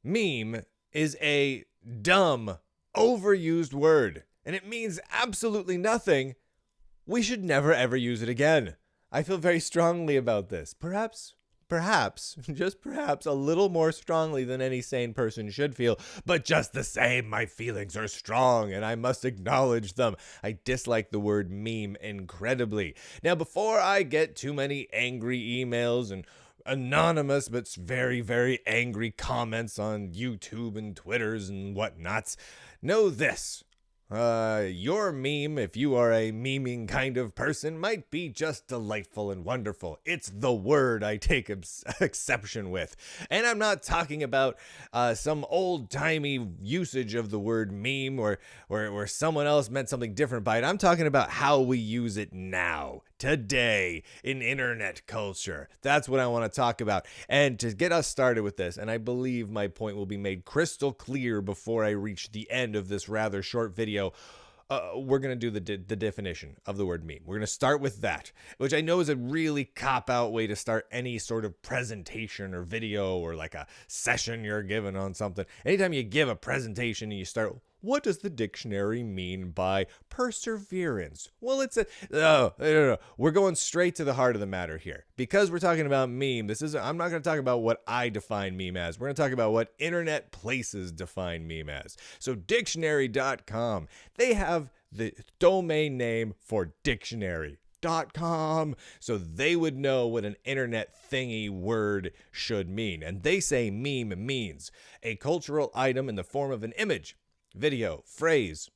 Meme is a dumb, overused word, and it means absolutely nothing. We should never ever use it again. I feel very strongly about this. Perhaps, just perhaps, a little more strongly than any sane person should feel. But just the same, my feelings are strong and I must acknowledge them. I dislike the word meme incredibly. Now, before I get too many angry emails and anonymous but very, very angry comments on YouTube and Twitters and whatnots, know this. Your meme, if you are a memeing kind of person, might be just delightful and wonderful. It's the word I take exception with. And I'm not talking about some old-timey usage of the word meme where someone else meant something different by it. I'm talking about how we use it now, today, in internet culture. That's what I want to talk about. And to get us started with this, and I believe my point will be made crystal clear before I reach the end of this rather short video, we're going to do the definition of the word meme. We're going to start with that, which I know is a really cop-out way to start any sort of presentation or video or like a session you're giving on something. Anytime you give a presentation and you start, what does the dictionary mean by perseverance? Well, it's no. We're going straight to the heart of the matter here. Because we're talking about meme, I'm not going to talk about what I define meme as. We're going to talk about what internet places define meme as. So dictionary.com, they have the domain name for dictionary.com, so they would know what an internet thingy word should mean. And they say meme means a cultural item in the form of an image, video, phrase,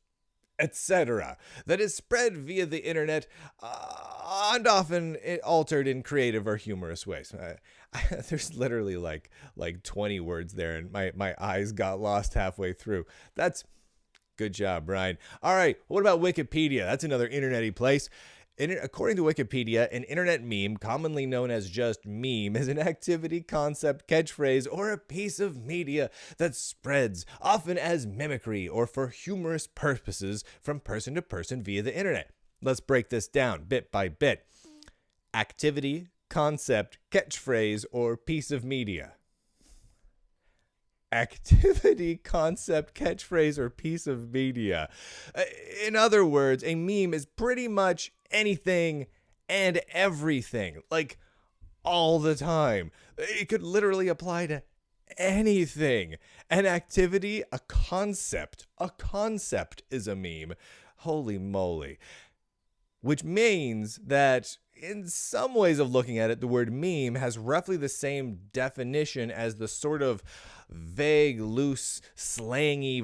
etc. that is spread via the internet and often altered in creative or humorous ways. There's literally like 20 words there, and my eyes got lost halfway through. That's good job, Brian. All right, what about Wikipedia? That's another internet-y place. According to Wikipedia, an internet meme, commonly known as just meme, is an activity, concept, catchphrase, or a piece of media that spreads, often as mimicry or for humorous purposes, from person to person via the internet. Let's break this down bit by bit. Activity, concept, catchphrase, or piece of media. Activity, concept, catchphrase, or piece of media. In other words, a meme is pretty much anything and everything, like all the time. It could literally apply to anything. An activity, a concept is a meme. Holy moly. Which means that in some ways of looking at it, the word meme has roughly the same definition as the sort of vague, loose, slangy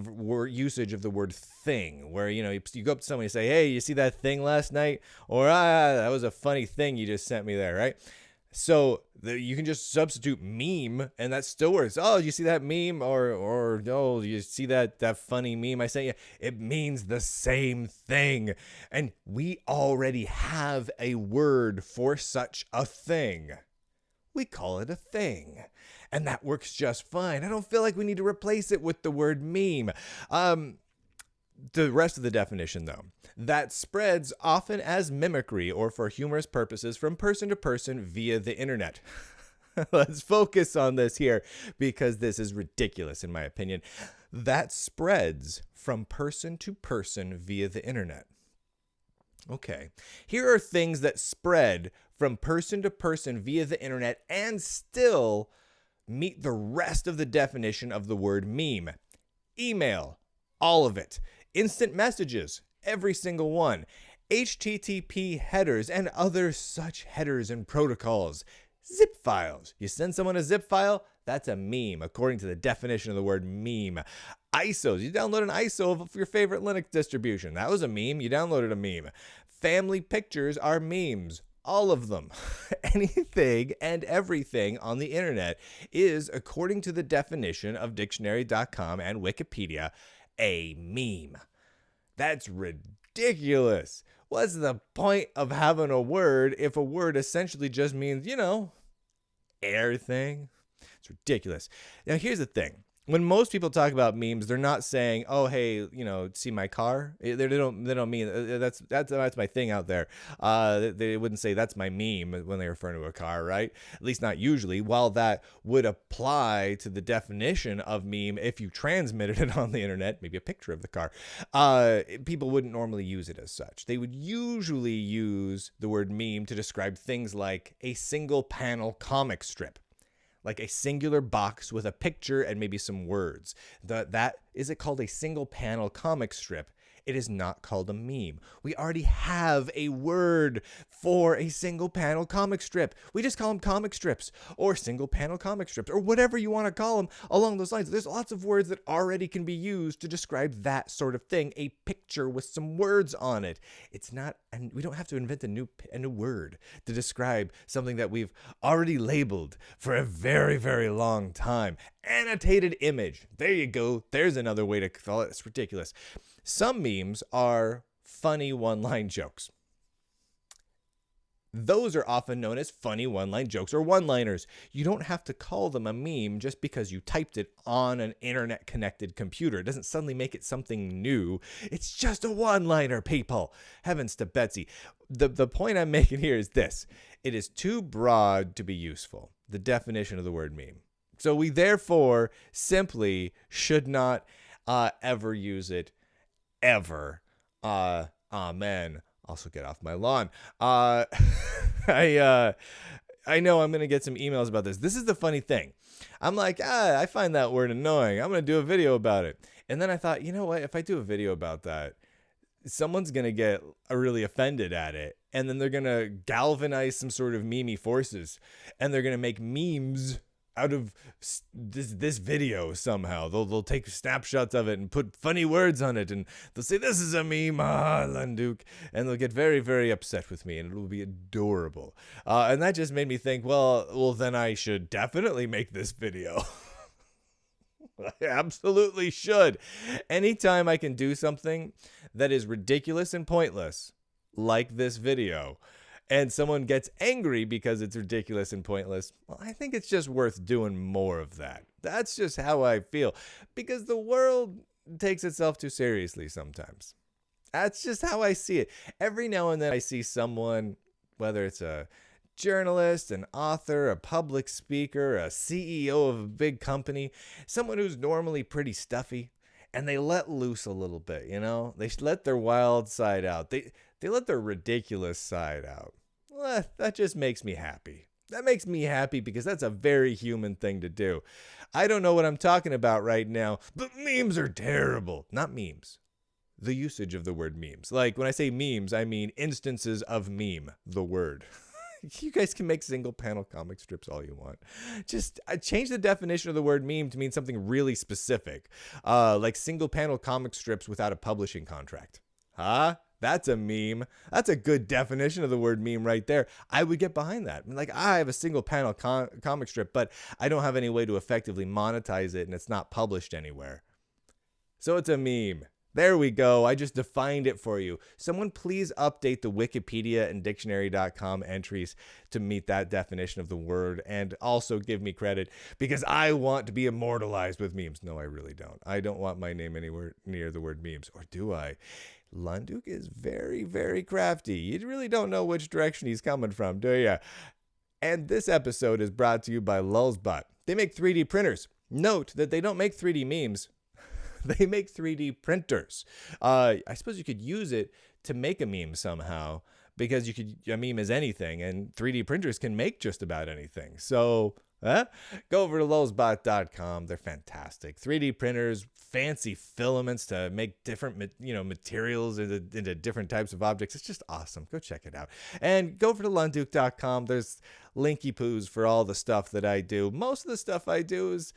usage of the word thing, where, you go up to somebody and say, hey, you see that thing last night? Or, that was a funny thing you just sent me there, right? So you can just substitute meme, and that still works. Oh, you see that meme? Or no, you see that funny meme I sent you? It means the same thing. And we already have a word for such a thing. We call it a thing. And that works just fine. I don't feel like we need to replace it with the word meme. The rest of the definition, though, that spreads often as mimicry or for humorous purposes from person to person via the internet. Let's focus on this here because this is ridiculous, in my opinion. That spreads from person to person via the internet. Okay, here are things that spread from person to person via the internet and still meet the rest of the definition of the word meme. Email, all of it. Instant messages, every single one. HTTP headers and other such headers and protocols. Zip files. You send someone a zip file, that's a meme, according to the definition of the word meme. ISOs. You download an ISO of your favorite Linux distribution. That was a meme. You downloaded a meme. Family pictures are memes. All of them. Anything and everything on the internet is, according to the definition of dictionary.com and Wikipedia, a meme. That's ridiculous. What's the point of having a word if a word essentially just means, air thing? It's ridiculous. Now, here's the thing. when most people talk about memes, they're not saying, "Oh, hey, see my car." They don't mean that's my thing out there. They wouldn't say that's my meme when they refer to a car, right? At least not usually. While that would apply to the definition of meme if you transmitted it on the internet, maybe a picture of the car, people wouldn't normally use it as such. They would usually use the word meme to describe things like a single panel comic strip, like a singular box with a picture and maybe some words. Is it called a single panel comic strip? It is not called a meme. We already have a word for a single panel comic strip. We just call them comic strips or single panel comic strips or whatever you want to call them along those lines. There's lots of words that already can be used to describe that sort of thing, a picture with some words on it. It's not, and we don't have to invent a new word to describe something that we've already labeled for a very, very long time. Annotated image. There you go. There's another way to call it. It's ridiculous. Some memes are funny one-line jokes. Those are often known as funny one-line jokes or one-liners. You don't have to call them a meme just because you typed it on an internet-connected computer. It doesn't suddenly make it something new. It's just a one-liner, people. Heavens to Betsy. The point I'm making here is this. It is too broad to be useful, the definition of the word meme. So we therefore simply should not ever use it, ever. Man. Also get off my lawn. I know I'm going to get some emails about this. This is the funny thing. I'm like, I find that word annoying. I'm going to do a video about it. And then I thought, you know what? If I do a video about that, someone's going to get really offended at it. And then they're going to galvanize some sort of memey forces. And they're going to make memes out of this video somehow. They'll take snapshots of it and put funny words on it, and they'll say, "This is a meme, Landuk," and they'll get very, very upset with me, and it will be adorable. And that just made me think, well, then I should definitely make this video. I absolutely should. Anytime I can do something that is ridiculous and pointless, like this video, and someone gets angry because it's ridiculous and pointless, well, I think it's just worth doing more of that. That's just how I feel, because the world takes itself too seriously sometimes. That's just how I see it. Every now and then I see someone, whether it's a journalist, an author, a public speaker, a CEO of a big company, someone who's normally pretty stuffy, and they let loose a little bit, They let their wild side out. They let their ridiculous side out. Well, that just makes me happy. That makes me happy because that's a very human thing to do. I don't know what I'm talking about right now, but memes are terrible. Not memes. The usage of the word memes. Like when I say memes, I mean instances of meme, the word. You guys can make single panel comic strips all you want. Just change the definition of the word meme to mean something really specific. Like single panel comic strips without a publishing contract. Huh? That's a meme. That's a good definition of the word meme right there. I would get behind that. Like, I have a single panel comic strip, but I don't have any way to effectively monetize it, and it's not published anywhere. So it's a meme. There we go. I just defined it for you. Someone please update the Wikipedia and dictionary.com entries to meet that definition of the word, and also give me credit because I want to be immortalized with memes. No, I really don't. I don't want my name anywhere near the word memes. Or do I? Landuk is very, very crafty. You really don't know which direction he's coming from, do you? And this episode is brought to you by Lulzbot. They make 3D printers. Note that they don't make 3D memes. They make 3D printers. I suppose you could use it to make a meme somehow, because a meme is anything, and 3D printers can make just about anything. So go over to lulzbot.com. They're fantastic. 3D printers, fancy filaments to make different materials into different types of objects. It's just awesome. Go check it out. And go over to lunduk.com. There's linky poos for all the stuff that I do. Most of the stuff I do is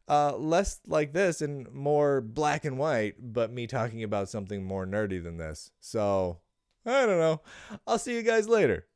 less like this and more black and white, but me talking about something more nerdy than this. So I don't know. I'll see you guys later.